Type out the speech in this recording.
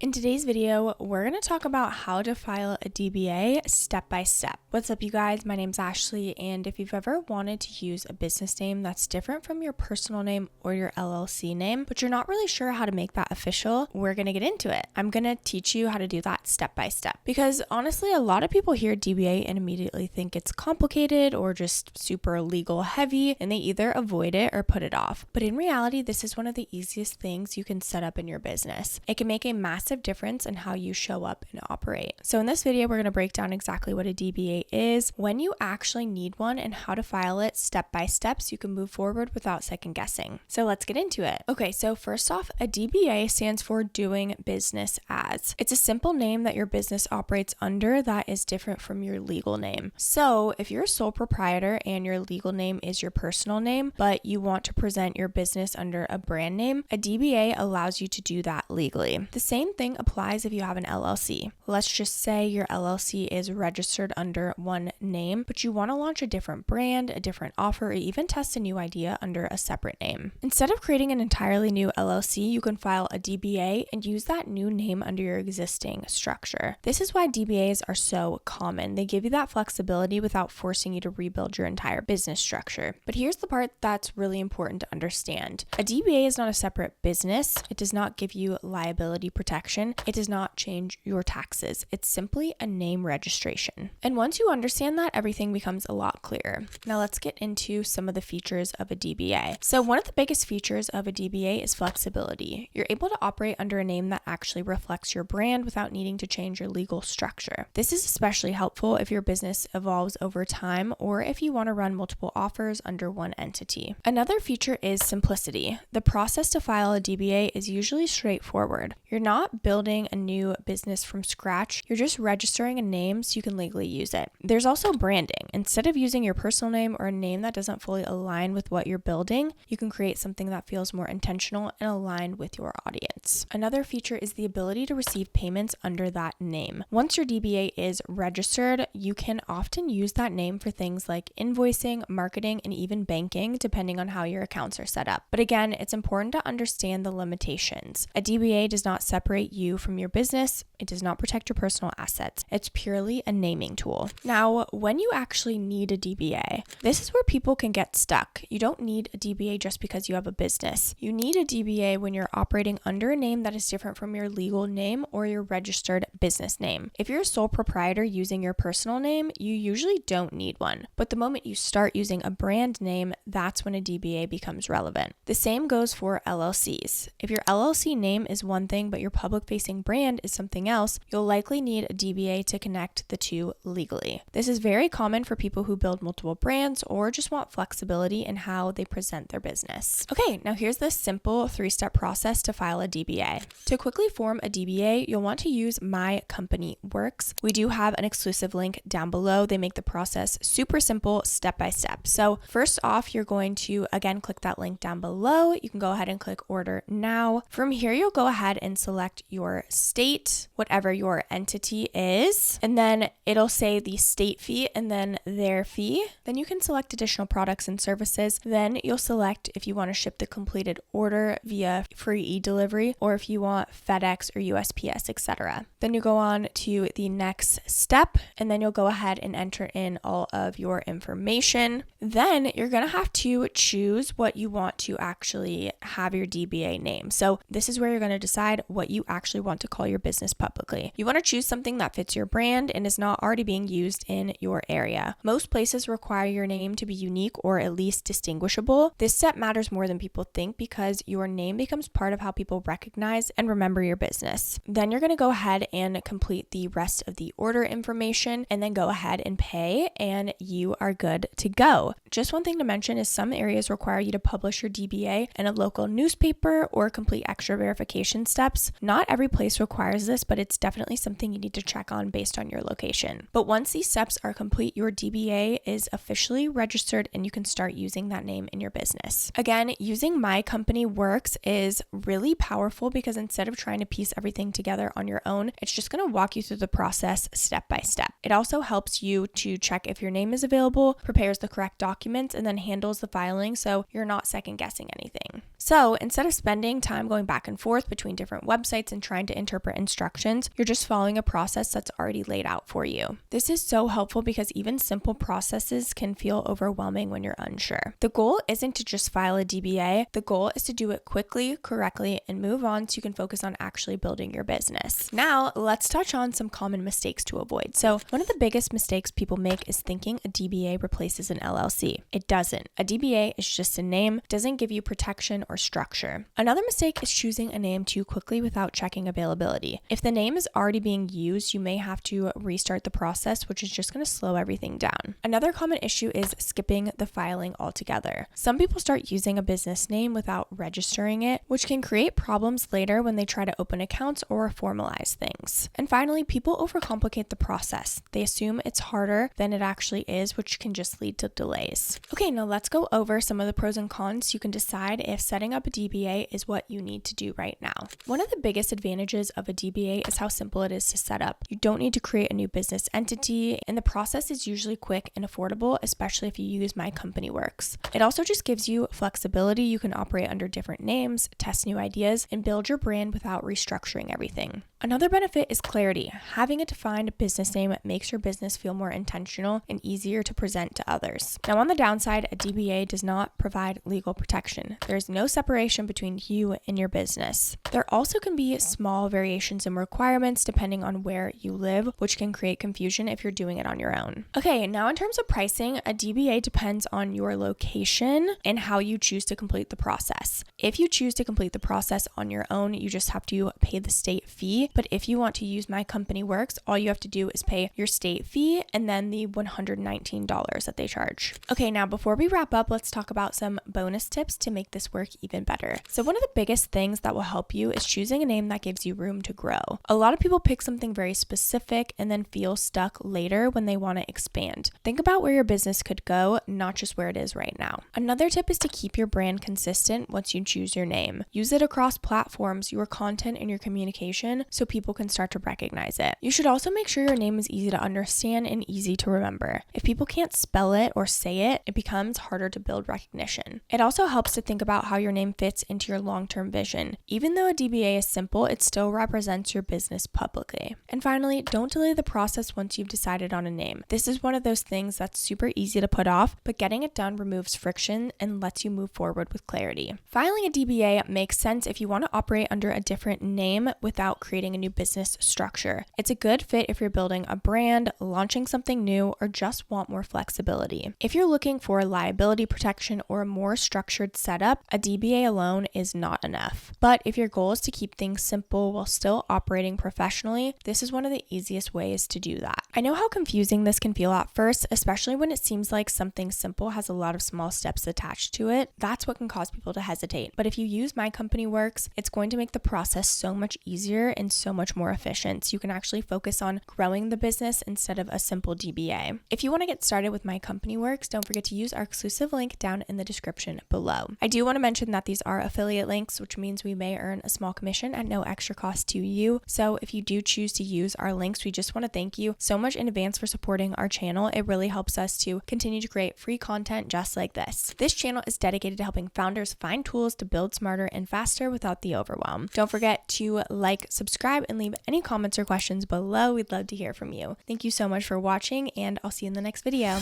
In today's video, we're going to talk about how to file a DBA step by step. What's up, you guys? My name's Ashley, and if you've ever wanted to use a business name that's different from your personal name or your LLC name, but you're not really sure how to make that official, we're going to get into it. I'm going to teach you how to do that step by step, because honestly, a lot of people hear DBA and immediately think it's complicated or just super legal heavy, and they either avoid it or put it off. But in reality, this is one of the easiest things you can set up in your business. It can make a massive difference in how you show up and operate. So in this video, we're going to break down exactly what a DBA is, when you actually need one, and how to file it step by step so you can move forward without second guessing. So let's get into it. Okay, so first off, a DBA stands for doing business as. It's a simple name that your business operates under that is different from your legal name. So if you're a sole proprietor and your legal name is your personal name, but you want to present your business under a brand name, a DBA allows you to do that legally. The same thing applies if you have an LLC. Let's just say your LLC is registered under one name, but you want to launch a different brand, a different offer, or even test a new idea under a separate name. Instead of creating an entirely new LLC, you can file a DBA and use that new name under your existing structure. This is why DBAs are so common. They give you that flexibility without forcing you to rebuild your entire business structure. But here's the part that's really important to understand. A DBA is not a separate business. It does not give you liability protection. It does not change your taxes. It's simply a name registration. And once you understand that, everything becomes a lot clearer. Now let's get into some of the features of a DBA. So one of the biggest features of a DBA is flexibility. You're able to operate under a name that actually reflects your brand without needing to change your legal structure. This is especially helpful if your business evolves over time or if you want to run multiple offers under one entity. Another feature is simplicity. The process to file a DBA is usually straightforward. You're not building a new business from scratch. You're just registering a name so you can legally use it. There's also branding. Instead of using your personal name or a name that doesn't fully align with what you're building, you can create something that feels more intentional and aligned with your audience. Another feature is the ability to receive payments under that name. Once your DBA is registered, you can often use that name for things like invoicing, marketing, and even banking, depending on how your accounts are set up. But again, it's important to understand the limitations. A DBA does not separate you from your business. It does not protect your personal assets. It's purely a naming tool. Now, when you actually need a DBA, this is where people can get stuck. You don't need a DBA just because you have a business. You need a DBA when you're operating under a name that is different from your legal name or your registered business name. If you're a sole proprietor using your personal name, you usually don't need one. But the moment you start using a brand name, that's when a DBA becomes relevant. The same goes for LLCs. If your LLC name is one thing, but your public-facing brand is something else, you'll likely need a DBA to connect the two legally. This is very common for people who build multiple brands or just want flexibility in how they present their business. Okay, now here's the simple 3-step process to file a DBA. To quickly form a DBA, you'll want to use MyCompanyWorks. We do have an exclusive link down below. They make the process super simple, step by step. So first off, you're going to, again, click that link down below. You can go ahead and click order now. From here, you'll go ahead and select your state, whatever your entity is, and then it'll say the state fee and then their fee. Then you can select additional products and services. Then you'll select if you want to ship the completed order via free e-delivery or if you want FedEx or USPS, etc. Then you go on to the next step, and then you'll go ahead and enter in all of your information. Then you're going to have to choose what you want to actually have your DBA name. So this is where you're going to decide what you actually want to call your business publicly. You want to choose something that fits your brand and is not already being used in your area. Most places require your name to be unique or at least distinguishable. This step matters more than people think because your name becomes part of how people recognize and remember your business. Then you're going to go ahead and complete the rest of the order information and then go ahead and pay, and you are good to go. Just one thing to mention is some areas require you to publish your DBA in a local newspaper or complete extra verification steps. Not every place requires this, but it's definitely something you need to check on based on your location. But once Once these steps are complete, your DBA is officially registered and you can start using that name in your business. Again, using MyCompanyWorks is really powerful because instead of trying to piece everything together on your own, it's just going to walk you through the process step by step. It also helps you to check if your name is available, prepares the correct documents, and then handles the filing so you're not second guessing anything. So instead of spending time going back and forth between different websites and trying to interpret instructions, you're just following a process that's already laid out for you. This is so helpful because even simple processes can feel overwhelming when you're unsure. The goal isn't to just file a DBA. The goal is to do it quickly, correctly, and move on so you can focus on actually building your business. Now, let's touch on some common mistakes to avoid. So one of the biggest mistakes people make is thinking a DBA replaces an LLC. It doesn't. A DBA is just a name, doesn't give you protection or structure. Another mistake is choosing a name too quickly without checking availability. If the name is already being used, you may have to restart the process, which is just going to slow everything down. Another common issue is skipping the filing altogether. Some people start using a business name without registering it, which can create problems later when they try to open accounts or formalize things. And finally, people overcomplicate the process. They assume it's harder than it actually is, which can just lead to delays. Okay, now let's go over some of the pros and cons so you can decide if setting up a DBA is what you need to do right now. One of the biggest advantages of a DBA is how simple it is to set up. You don't need to create a new business entity, and the process is usually quick and affordable, especially if you use MyCompanyWorks. It also just gives you flexibility. You can operate under different names, test new ideas, and build your brand without restructuring everything. Another benefit is clarity. Having a defined business name makes your business feel more intentional and easier to present to others. Now, on the downside, a DBA does not provide legal protection. There's no separation between you and your business. There also can be small variations in requirements depending on where you live, which can create confusion if you're doing it on your own. Okay, now in terms of pricing, a DBA depends on your location and how you choose to complete the process. If you choose to complete the process on your own, you just have to pay the state fee. But if you want to use MyCompanyWorks, all you have to do is pay your state fee and then the $119 that they charge. Okay, now before we wrap up, let's talk about some bonus tips to make this work even better. So one of the biggest things that will help you is choosing a name that gives you room to grow. A lot of people pick something very specific and then feel stuck later when they want to expand. Think about where your business could go, not just where it is right now. Another tip is to keep your brand consistent once you choose your name. Use it across platforms, your content, and your communication so people can start to recognize it. You should also make sure your name is easy to understand and easy to remember. If people can't spell it or say it, it becomes harder to build recognition. It also helps to think about how your name fits into your long-term vision. Even though a DBA is simple, it still represents your business publicly. And finally, don't delay the process once you've decided on a name. This is one of those things that's super easy to put off, but getting it done removes friction and lets you move forward with clarity. Filing a DBA makes sense if you want to operate under a different name without creating a new business structure. It's a good fit if you're building a brand, launching something new, or just want more flexibility. If you're looking for liability protection or a more structured setup, a DBA alone is not enough. But if your goal is to keep things simple while still operating professionally, this is one of the easiest ways to do that. I know how confusing this can feel at first, especially when it seems like something simple has a lot of small steps attached to it. That's what can cause people to hesitate. But if you use MyCompanyWorks, it's going to make the process so much easier and so much more efficient. So you can actually focus on growing the business instead of a simple DBA. If you want to get started with MyCompanyWorks, don't forget to use our exclusive link down in the description below. I do want to mention that these are affiliate links, which means we may earn a small commission at no extra cost to you. So if you do choose to use our links, we just want to thank you so much in advance for supporting our channel. It really helps us to continue to create free content just like this. This channel is dedicated to helping founders find tools to build smarter and faster without the overwhelm. Don't forget to like, subscribe, and leave any comments or questions below. We'd love to hear from you. Thank you so much for watching, and I'll see you in the next video.